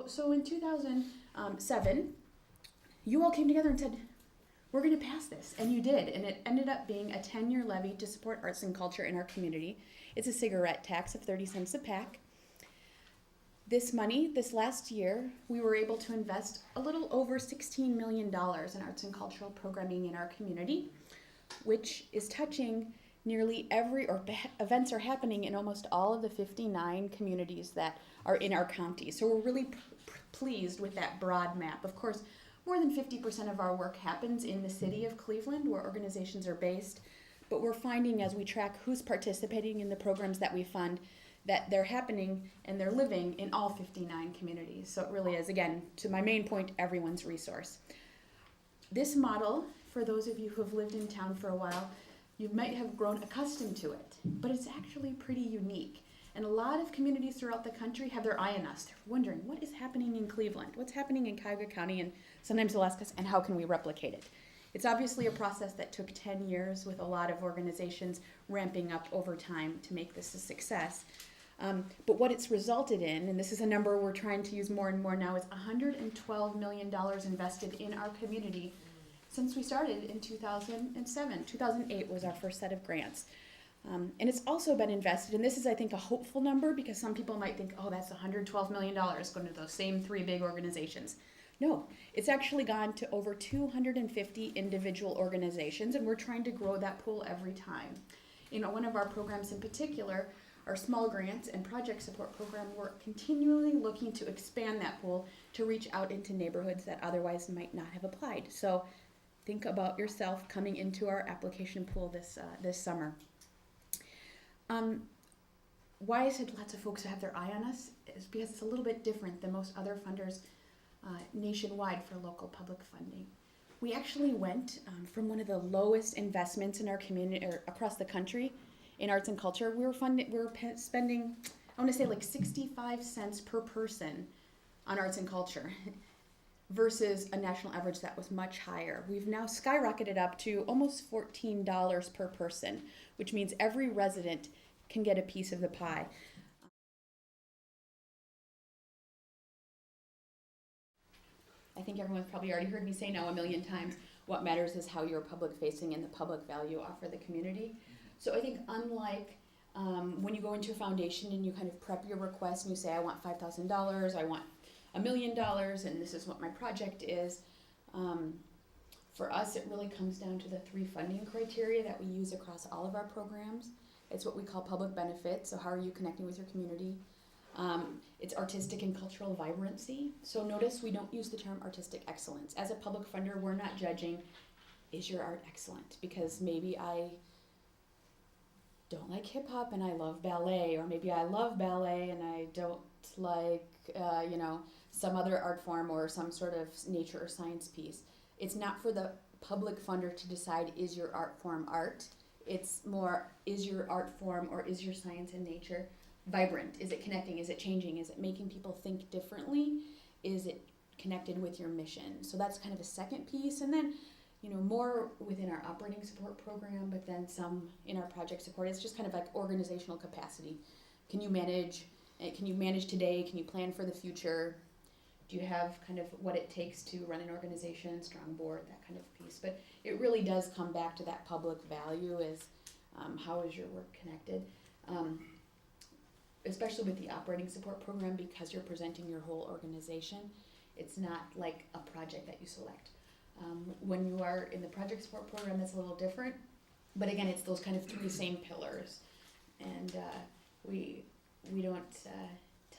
So in 2007, you all came together and said, we're going to pass this, and you did, and it ended up being a 10-year levy to support arts and culture in our community. It's a cigarette tax of 30 cents a pack. This money, this last year, we were able to invest a little over $16 million in arts and cultural programming in our community, which is touching nearly events are happening in almost all of the 59 communities that are in our county. So we're really pleased with that broad map. Of course, more than 50% of our work happens in the city of Cleveland, where organizations are based, but we're finding as we track who's participating in the programs that we fund, that they're happening and they're living in all 59 communities. So it really is, again, to my main point, everyone's resource. This model, for those of you who have lived in town for a while, you might have grown accustomed to it, but it's actually pretty unique. And a lot of communities throughout the country have their eye on us. They're wondering, what is happening in Cleveland? What's happening in Cuyahoga County? And sometimes they'll ask us, and how can we replicate it? It's obviously a process that took 10 years with a lot of organizations ramping up over time to make this a success. But what it's resulted in, and this is a number we're trying to use more and more now, is $112 million invested in our community since we started in 2007. 2008 was our first set of grants. And it's also been invested, and this is, I think, a hopeful number, because some people might think, oh, that's $112 million going to those same three big organizations. No, it's actually gone to over 250 individual organizations, and we're trying to grow that pool every time. In one of our programs in particular, our small grants and project support program, we're continually looking to expand that pool to reach out into neighborhoods that otherwise might not have applied. So think about yourself coming into our application pool this summer. Why I said lots of folks have their eye on us is because it's a little bit different than most other funders nationwide for local public funding. We actually went from one of the lowest investments in our community or across the country in arts and culture. We were spending, I want to say, like 65 cents per person on arts and culture versus a national average that was much higher. We've now skyrocketed up to almost $14 per person, which means every resident can get a piece of the pie. I think everyone's probably already heard me say now a million times, what matters is how you're public facing and the public value you offer the community. So I think unlike when you go into a foundation and you kind of prep your request and you say, I want $5,000, I want $1 million, and this is what my project is. For us, it really comes down to the three funding criteria that we use across all of our programs. It's what we call public benefit, so how are you connecting with your community? It's artistic and cultural vibrancy. So notice we don't use the term artistic excellence. As a public funder, we're not judging, is your art excellent? Because maybe I don't like hip hop and I love ballet, or maybe I love ballet and I don't like, some other art form or some sort of nature or science piece. It's not for the public funder to decide, is your art form art? It's more, is your art form or is your science and nature vibrant? Is it connecting? Is it changing? Is it making people think differently? Is it connected with your mission? So that's kind of a second piece. And then, more within our operating support program, but then some in our project support. It's just kind of like organizational capacity. Can you manage today? Can you plan for the future? Do you have kind of what it takes to run an organization, strong board, that kind of piece? But it really does come back to that public value is how is your work connected? Especially with the operating support program, because you're presenting your whole organization. It's not like a project that you select. When you are in the project support program, it's a little different. But again, it's those kind of three same pillars. And we don't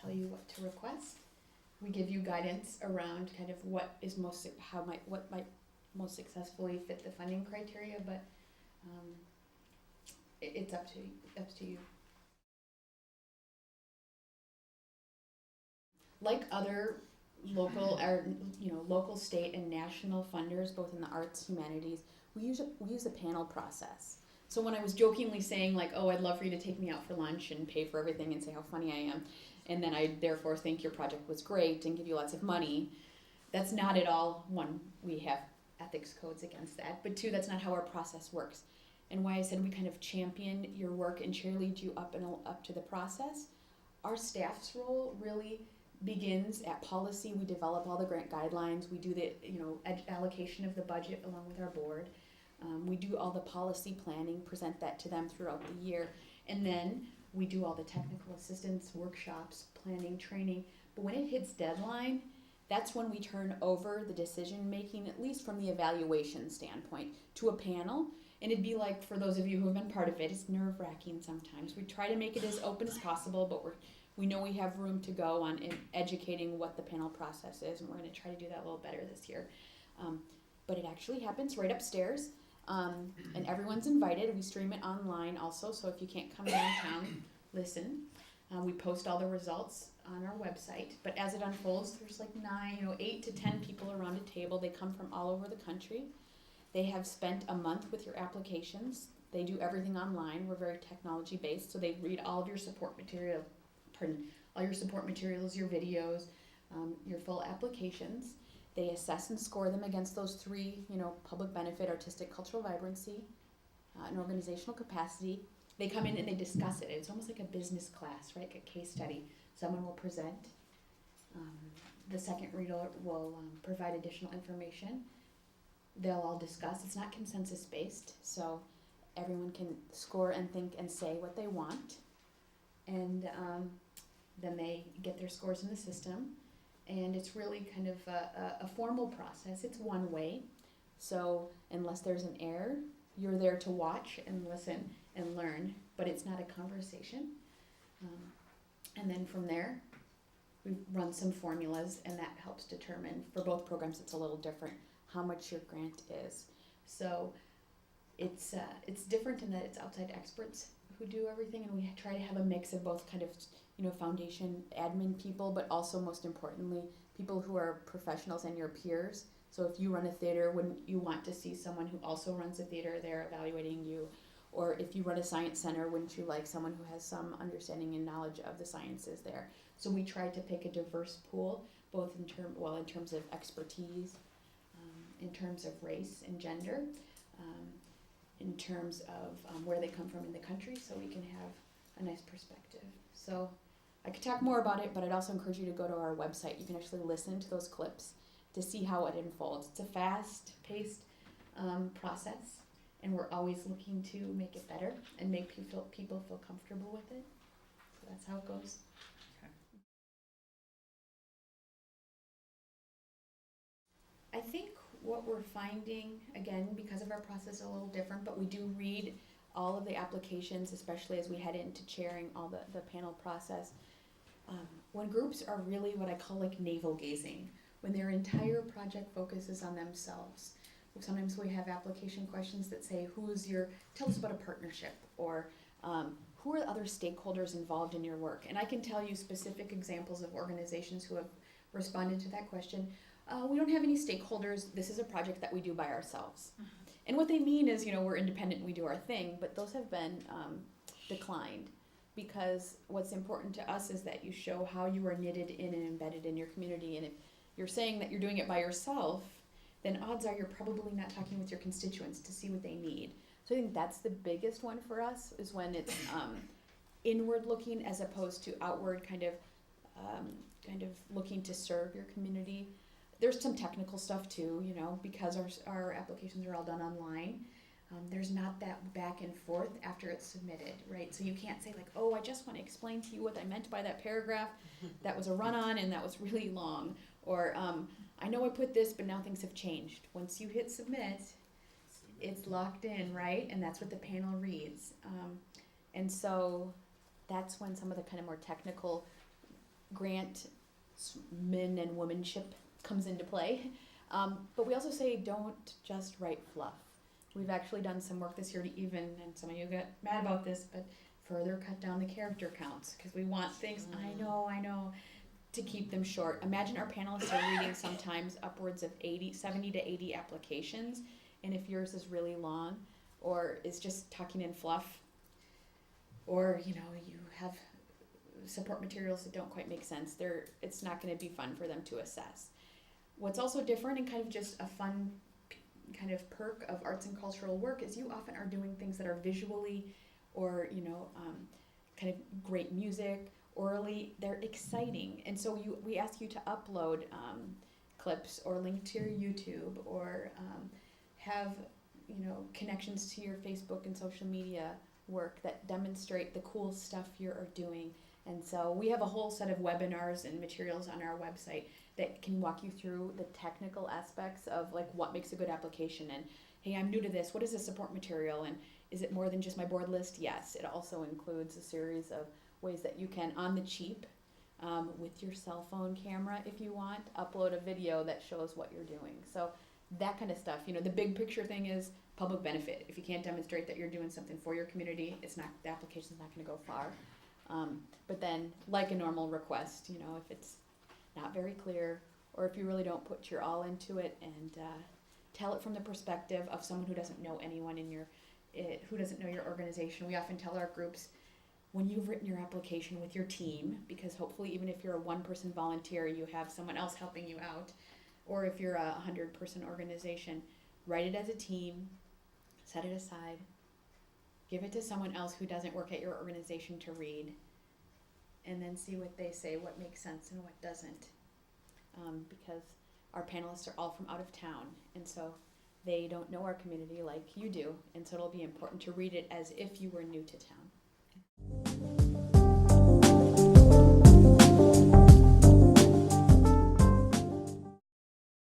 tell you what to request. We give you guidance around kind of what might most successfully fit the funding criteria, but it's up to you. Like other local, state, and national funders, both in the arts, humanities, we use a panel process. So when I was jokingly saying like, oh, I'd love for you to take me out for lunch and pay for everything and say how funny I am, and then I therefore think your project was great and give you lots of money, that's not at all, one, we have ethics codes against that, but two, that's not how our process works. And why I said we kind of champion your work and cheerlead you up to the process, our staff's role really begins at policy. We develop all the grant guidelines. We do the allocation of the budget along with our board. We do all the policy planning, present that to them throughout the year, and then we do all the technical assistance, workshops, planning, training. But when it hits deadline, that's when we turn over the decision making, at least from the evaluation standpoint, to a panel. And it'd be like, for those of you who have been part of it, it's nerve-wracking sometimes. We try to make it as open as possible, but we know we have room to go on in educating what the panel process is, and we're going to try to do that a little better this year. But it actually happens right upstairs, and everyone's invited. We stream it online also, so if you can't come downtown, listen. We post all the results on our website, but as it unfolds, there's like 8 to 10 people around a table. They come from all over the country. They have spent a month with your applications. They do everything online. We're very technology based, so they read all of your support material, all your support materials, your videos, your full applications. They assess and score them against those 3, public benefit, artistic, cultural vibrancy, and organizational capacity. They come in and they discuss it. It's almost like a business class, right? Like a case study. Someone will present. The second reader will provide additional information. They'll all discuss. It's not consensus based, so everyone can score and think and say what they want. And then they get their scores in the system. And it's really kind of a formal process. It's one way. So unless there's an error, you're there to watch and listen and learn, but it's not a conversation. And then from there, we run some formulas, and that helps determine, for both programs it's a little different, how much your grant is. So it's different in that it's outside experts who do everything, and we try to have a mix of both kind of, foundation admin people, but also most importantly, people who are professionals and your peers. So if you run a theater, wouldn't you want to see someone who also runs a theater there evaluating you? Or if you run a science center, wouldn't you like someone who has some understanding and knowledge of the sciences there? So we try to pick a diverse pool, both in terms of expertise, in terms of race and gender, in terms of where they come from in the country, so we can have a nice perspective. So I could talk more about it, but I'd also encourage you to go to our website. You can actually listen to those clips to see how it unfolds. It's a fast-paced process, and we're always looking to make it better and make people feel comfortable with it. So that's how it goes. Okay. I think what we're finding, again, because of our process a little different, but we do read all of the applications, especially as we head into chairing all the panel process. When groups are really what I call like navel gazing, when their entire project focuses on themselves. Sometimes we have application questions that say, tell us about a partnership, or who are the other stakeholders involved in your work? And I can tell you specific examples of organizations who have responded to that question. We don't have any stakeholders. This is a project that we do by ourselves. Mm-hmm. And what they mean is, we're independent and we do our thing, but those have been declined, because what's important to us is that you show how you are knitted in and embedded in your community. And if you're saying that you're doing it by yourself, then odds are you're probably not talking with your constituents to see what they need. So I think that's the biggest one for us, is when it's inward looking as opposed to outward kind of looking to serve your community. There's some technical stuff too, because our applications are all done online. There's not that back and forth after it's submitted, right? So you can't say like, oh, I just want to explain to you what I meant by that paragraph. That was a run-on and that was really long. Or I know I put this, but now things have changed. Once you hit submit, it's locked in, right? And that's what the panel reads. And so that's when some of the kind of more technical grant men and womanship comes into play. But we also say don't just write fluff. We've actually done some work this year to even, and some of you got mad about this, but further cut down the character counts, because we want things, I know, to keep them short. Imagine our panelists are reading sometimes upwards of 70 to 80 applications, and if yours is really long, or is just talking in fluff, or you have support materials that don't quite make sense, it's not going to be fun for them to assess. What's also different and kind of just a fun kind of perk of arts and cultural work is you often are doing things that are visually or kind of great music orally, they're exciting. And so we ask you to upload clips or link to your YouTube or have connections to your Facebook and social media work that demonstrate the cool stuff you're doing. And so we have a whole set of webinars and materials on our website that can walk you through the technical aspects of like what makes a good application, and hey, I'm new to this, what is a support material, and is it more than just my board list? Yes, it also includes a series of ways that you can, on the cheap, with your cell phone camera if you want, upload a video that shows what you're doing. So that kind of stuff, the big picture thing is public benefit. If you can't demonstrate that you're doing something for your community, the application's not going to go far. But then, like a normal request, if it's not very clear, or if you really don't put your all into it and tell it from the perspective of someone who doesn't know anyone who doesn't know your organization. We often tell our groups, when you've written your application with your team, because hopefully even if you're a one-person volunteer, you have someone else helping you out, or if you're a 100-person organization, write it as a team, set it aside, give it to someone else who doesn't work at your organization to read, and then see what they say, what makes sense and what doesn't. Because our panelists are all from out of town, and so they don't know our community like you do, and so it'll be important to read it as if you were new to town.